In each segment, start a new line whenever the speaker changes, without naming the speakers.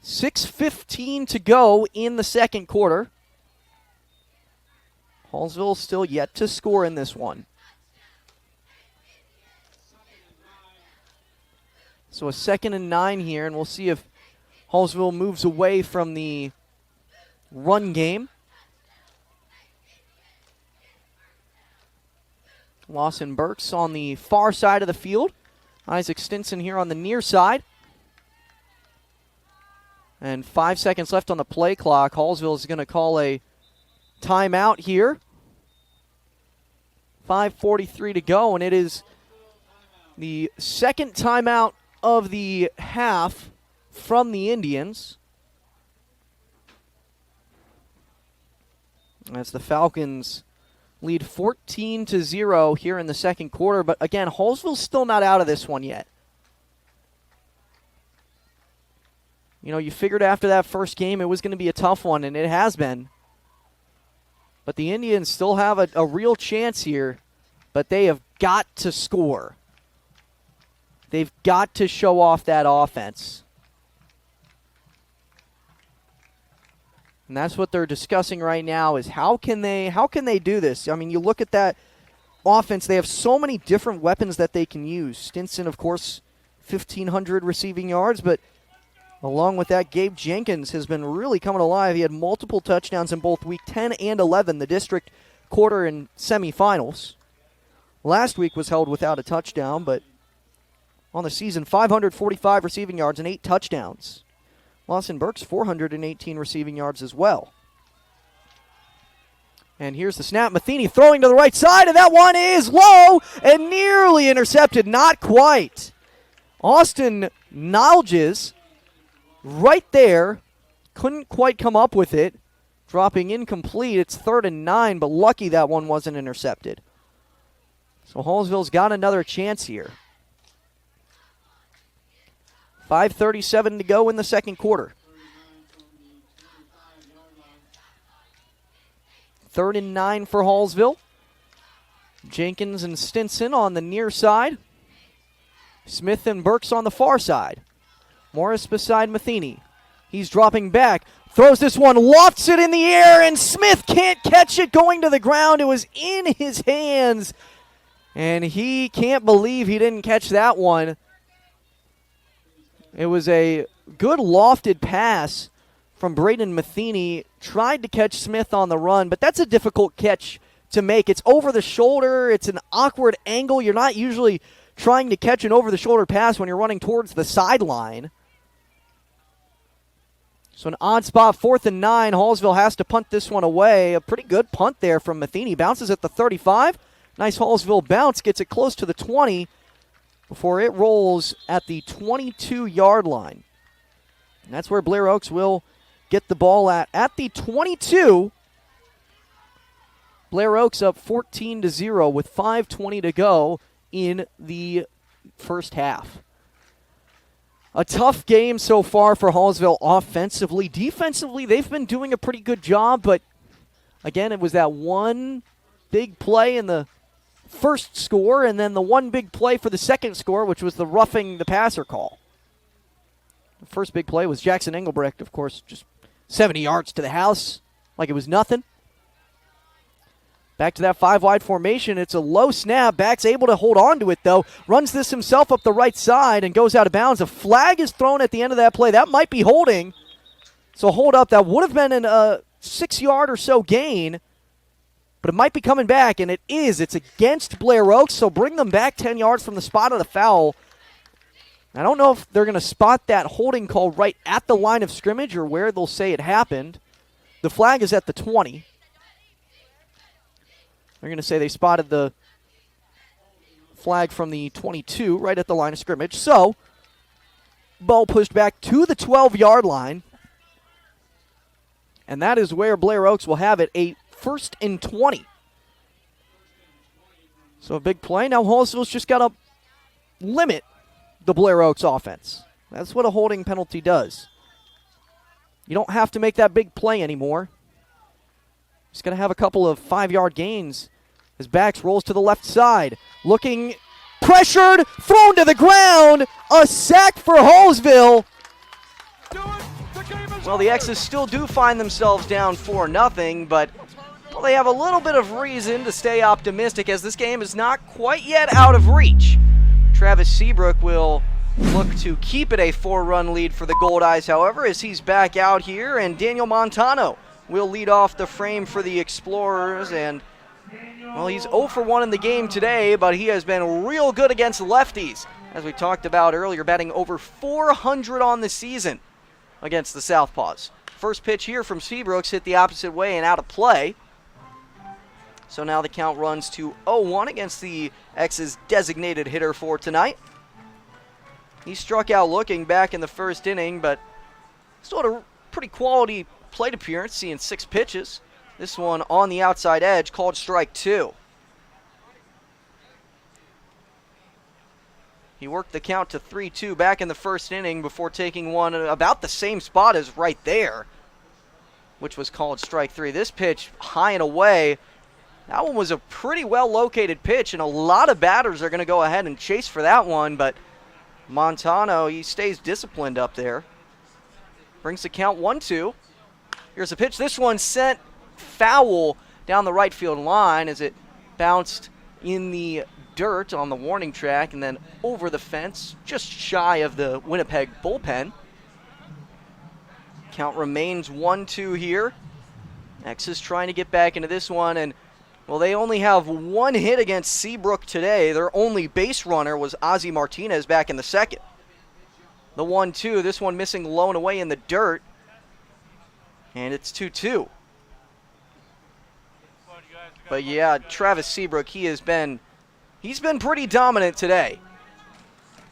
6:15 to go in the second quarter. Hallsville still yet to score in this one. So a 2nd and 9 here, and we'll see if Hallsville moves away from the run game. Lawson Burks on the far side of the field. Isaac Stinson here on the near side. And 5 seconds left on the play clock. Hallsville is going to call a timeout here. 5:43 to go, and it is the second timeout of the half from the Indians. As the Falcons lead 14-0 here in the second quarter. But again, Hallsville's still not out of this one yet. You know, you figured after that first game it was going to be a tough one, and it has been. But the Indians still have a real chance here, but they have got to score. They've got to show off that offense. And that's what they're discussing right now is how can they do this? I mean, you look at that offense, they have so many different weapons that they can use. Stinson, of course, 1,500 receiving yards, but along with that, Gabe Jenkins has been really coming alive. He had multiple touchdowns in both Week 10 and 11, the district quarter and semifinals. Last week was held without a touchdown, but on the season, 545 receiving yards and 8 touchdowns. Lawson Burks, 418 receiving yards as well. And here's the snap. Matheny throwing to the right side, and that one is low and nearly intercepted. Not quite. Austin Nalges right there. Couldn't quite come up with it. Dropping incomplete. It's 3rd and 9, but lucky that one wasn't intercepted. So Hallsville's got another chance here. 5:37 to go in the second quarter. 3rd and 9 for Hallsville. Jenkins and Stinson on the near side. Smith and Burks on the far side. Morris beside Matheny. He's dropping back. Throws this one, lofts it in the air, and Smith can't catch it going to the ground. It was in his hands, and he can't believe he didn't catch that one. It was a good lofted pass from Braden Matheny. Tried to catch Smith on the run, but that's a difficult catch to make. It's over the shoulder. It's an awkward angle. You're not usually trying to catch an over-the-shoulder pass when you're running towards the sideline. So an odd spot, 4th and 9. Hallsville has to punt this one away. A pretty good punt there from Matheny. Bounces at the 35. Nice Hallsville bounce. Gets it close to the 20 before it rolls at the 22-yard line. And that's where Blair Oaks will get the ball at the 22. Blair Oaks up 14-0 with 5:20 to go in the first half. A tough game so far for Hallsville offensively. Defensively, they've been doing a pretty good job, but again, it was that one big play in the first score and then the one big play for the second score, which was the roughing the passer call. The first big play was Jackson Engelbrecht, of course, just 70 yards to the house like it was nothing. Back to that 5-wide formation. It's a low snap. Back's able to hold on to it, though. Runs this himself up the right side and goes out of bounds. A flag is thrown at the end of that play. That might be holding. So hold up. That would have been a 6-yard or so gain, but it might be coming back, and it is. It's against Blair Oaks, so bring them back 10 yards from the spot of the foul. I don't know if they're going to spot that holding call right at the line of scrimmage or where they'll say it happened. The flag is at the 20. They're going to say they spotted the flag from the 22 right at the line of scrimmage. So, ball pushed back to the 12-yard line. And that is where Blair Oaks will have it, a 1st and 20. So a big play. Now Hallsville's just got to limit the Blair Oaks offense. That's what a holding penalty does. You don't have to make that big play anymore. Just going to have a couple of 5-yard gains as Bax rolls to the left side. Looking pressured, thrown to the ground. A sack for Hallsville. Well, the X's still do find themselves down 4-0, but well, they have a little bit of reason to stay optimistic as this game is not quite yet out of reach. Travis Seabrook will look to keep it a 4-run lead for the Gold Eyes, however, as he's back out here, and Daniel Montano will lead off the frame for the Explorers, and well, he's 0 for 1 in the game today, but he has been real good against lefties, as we talked about earlier, batting over 400 on the season against the Southpaws. First pitch here from Seabrooks hit the opposite way and out of play. So now the count runs to 0-1 against the X's designated hitter for tonight. He struck out looking back in the first inning, but still had a pretty quality plate appearance, seeing 6 pitches. This one on the outside edge, called strike 2. He worked the count to 3-2 back in the first inning before taking one about the same spot as right there, which was called strike 3. This pitch high and away. That one was a pretty well-located pitch, and a lot of batters are going to go ahead and chase for that one, but Montano, he stays disciplined up there. Brings the count 1-2. Here's a pitch. This one sent foul down the right field line as it bounced in the dirt on the warning track and then over the fence, just shy of the Winnipeg bullpen. Count remains 1-2 here. X is trying to get back into this one, and well, they only have 1 hit against Seabrook today. Their only base runner was Ozzie Martinez back in the second. The 1-2, this one missing low and away in the dirt, and it's 2-2. But yeah, Travis Seabrook, he's been pretty dominant today.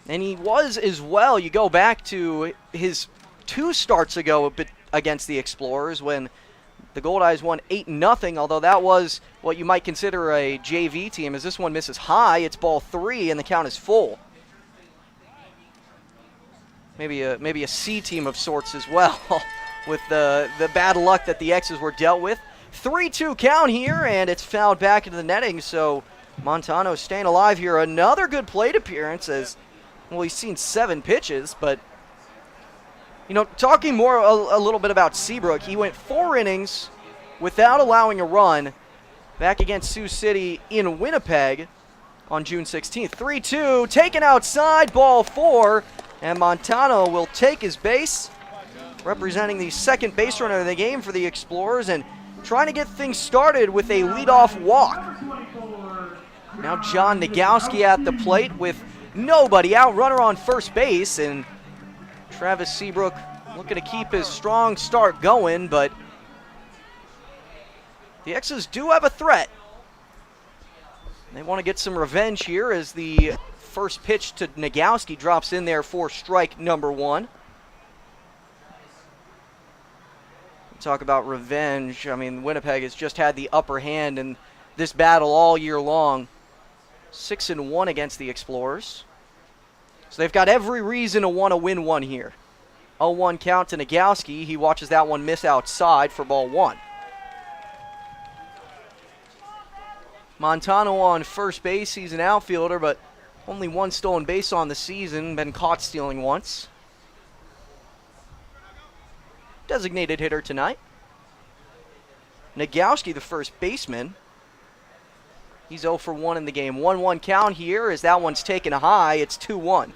And he was as well. You go back to his 2 starts ago against the Explorers when the Gold Eyes won 8-0, although that was what you might consider a JV team, as this one misses high. It's ball 3, and the count is full. Maybe a C team of sorts as well, with the bad luck that the X's were dealt with. 3-2 count here, and it's fouled back into the netting, so Montano staying alive here. Another good plate appearance, as well, he's seen 7 pitches, but you know, talking more a little bit about Seabrook, he went 4 innings without allowing a run back against Sioux City in Winnipeg on June 16th. 3-2, taken outside, ball 4, and Montano will take his base, representing the second base runner of the game for the Explorers, and trying to get things started with a leadoff walk. Now John Nagowski at the plate with nobody out, runner on first base, and Travis Seabrook looking to keep his strong start going, but the X's do have a threat. They want to get some revenge here as the first pitch to Nagowski drops in there for strike number 1. Talk about revenge. I mean, Winnipeg has just had the upper hand in this battle all year long. 6-1 against the Explorers. So they've got every reason to want to win one here. 0-1 count to Nagowski. He watches that one miss outside for ball 1. Montano on first base. He's an outfielder, but only 1 stolen base on the season. Been caught stealing once. Designated hitter tonight. Nagowski, the first baseman. He's 0 for 1 in the game. 1-1 count here as that one's taken high. It's 2-1.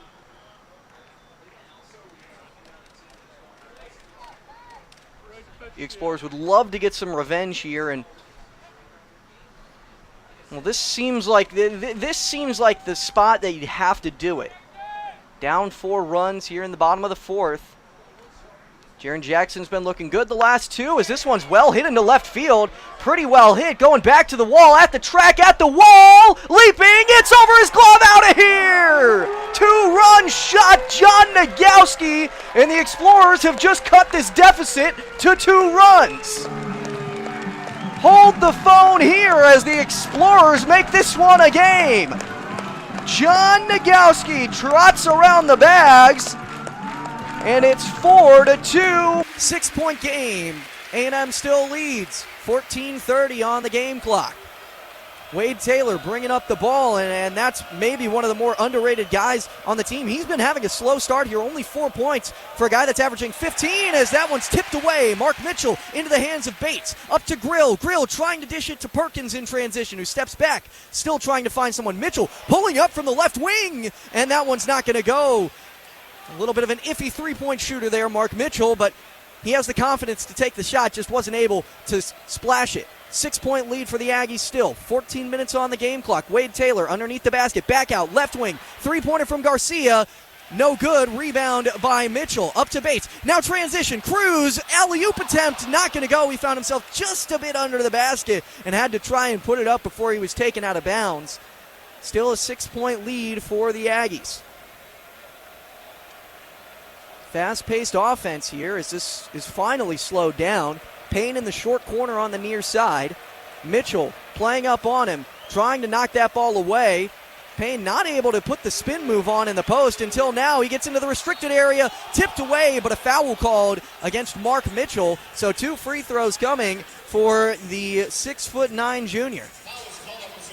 The Explorers would love to get some revenge here, and well, this seems like the spot that you'd have to do it. Down 4 runs here in the bottom of the 4th. Jaron Jackson's been looking good the last 2 as this one's well hit into left field. Pretty well hit, going back to the wall, at the track, at the wall, leaping, it's over his glove, out of here! 2-run shot, John Nagowski, and the Explorers have just cut this deficit to 2 runs. Hold the phone here as the Explorers make this one a game. John Nagowski trots around the bags, and it's 4-2.
6-point game. A&M still leads. 14:30 on the game clock.
Wade Taylor bringing up the ball, and that's maybe one of the more underrated guys on the team. He's been having a slow start here, only 4 points for a guy that's averaging 15 as that one's tipped away. Mark Mitchell into the hands of Bates, up to Grill. Grill trying to dish it to Perkins in transition, who steps back, still trying to find someone. Mitchell pulling up from the left wing, and that one's not going to go. A little bit of an iffy three-point shooter there, Mark Mitchell, but he has the confidence to take the shot, just wasn't able to splash it. 6-point lead for the Aggies still. 14 minutes on the game clock. Wade Taylor underneath the basket. Back out. Left wing. Three-pointer from Garcia. No good. Rebound by Mitchell. Up to Bates. Now transition. Cruz. Alley-oop attempt. Not going to go. He found himself just a bit under the basket and had to try and put it up before he was taken out of bounds. Still a 6-point lead for the Aggies. Fast-paced offense here as this is finally slowed down. Payne in the short corner on the near side. Mitchell playing up on him, trying to knock that ball away. Payne not able to put the spin move on in the post until now. He gets into the restricted area, tipped away, but a foul called against Mark Mitchell. So 2 free throws coming for the 6'9" junior.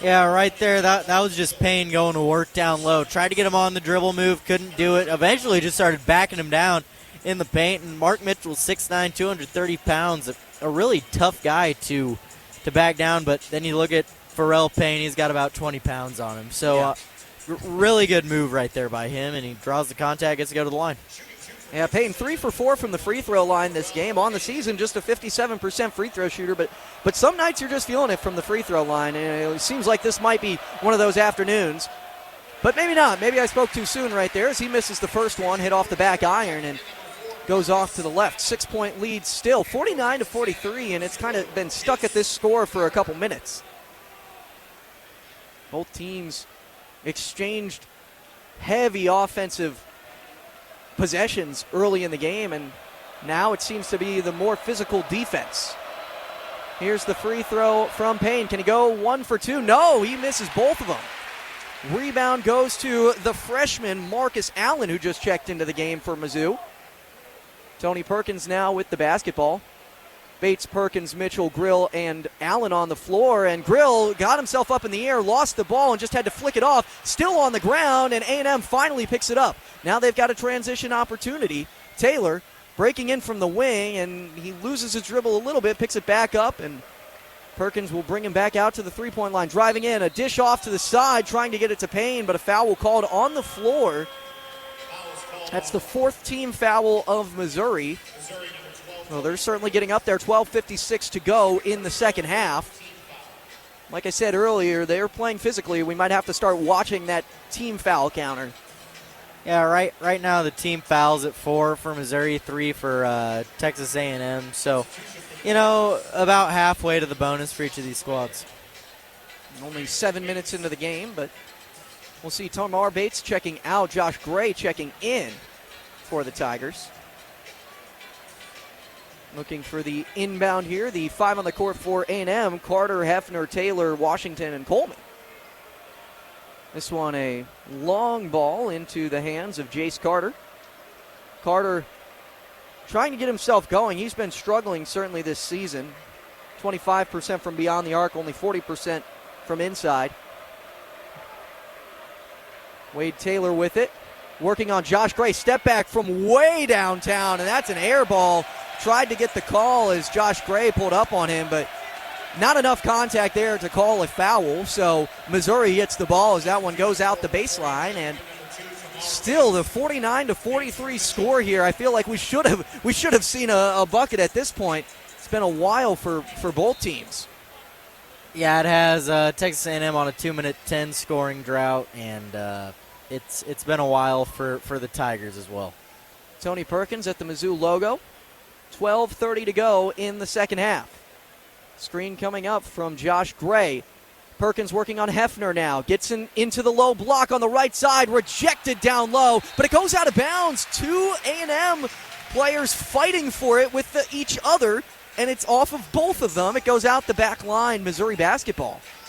Yeah, right there. That was just Payne going to work down low. Tried to get him on the dribble move, couldn't do it. Eventually just started backing him down in the paint. And Mark Mitchell, 6'9", 230 pounds, a really tough guy to back down. But then you look at Pharrell Payne, he's got about 20 pounds on him. So really good move right there by him, and he draws the contact, gets to go to the line.
Yeah, Payne 3 for 4 from the free throw line this game. On the season, just a 57% free throw shooter, but some nights you're just feeling it from the free throw line. And it seems like this might be one of those afternoons. But maybe not. Maybe I spoke too soon right there as he misses the first one, hit off the back iron, and goes off to the left. 6-point lead still, 49-43, and it's kind of been stuck at this score for a couple minutes. Both teams exchanged heavy offensive possessions early in the game, and now it seems to be the more physical defense. Here's the free throw from Payne. Can he go 1 for 2? No, he misses both of them. Rebound goes to the freshman Marcus Allen, who just checked into the game for Mizzou. Tony Perkins now with the basketball. Bates, Perkins, Mitchell, Grill, and Allen on the floor. And Grill got himself up in the air, lost the ball, and just had to flick it off. Still on the ground, and A&M finally picks it up. Now they've got a transition opportunity. Taylor breaking in from the wing, and he loses his dribble a little bit, picks it back up, and Perkins will bring him back out to the three-point line. Driving in, a dish off to the side, trying to get it to Payne, but a foul called on the floor. That's the 4th team foul of Missouri. Well, they're certainly getting up there. 12:56 to go in the second half. Like I said earlier, they're playing physically. We might have to start watching that team foul counter.
Yeah, right now the team fouls at 4 for Missouri, 3 for Texas A&M. So, about halfway to the bonus for each of these squads.
Only 7 minutes into the game, but we'll see Tamar Bates checking out, Josh Gray checking in for the Tigers. Looking for the inbound here. The 5 on the court for A&M, Carter, Hefner, Taylor, Washington, and Coleman. This one a long ball into the hands of Jace Carter. Carter trying to get himself going. He's been struggling certainly this season. 25% from beyond the arc, only 40% from inside. Wade Taylor with it. Working on Josh Gray. Step back from way downtown, and that's an air ball. Tried to get the call as Josh Gray pulled up on him, but not enough contact there to call a foul. So Missouri gets the ball as that one goes out the baseline, and still the 49-43 score here. I feel like we should have seen a bucket at this point. It's been a while for both teams.
Yeah, it has. Texas A&M on a 2-minute 10 scoring drought, and it's been a while for the Tigers as well.
Tony Perkins at the Mizzou logo. 12:30 to go in the second half. Screen coming up from Josh Gray. Perkins working on Hefner now. Gets into the low block on the right side. Rejected down low, but it goes out of bounds. 2 A&M players fighting for it with each other, and it's off of both of them. It goes out the back line, Missouri basketball.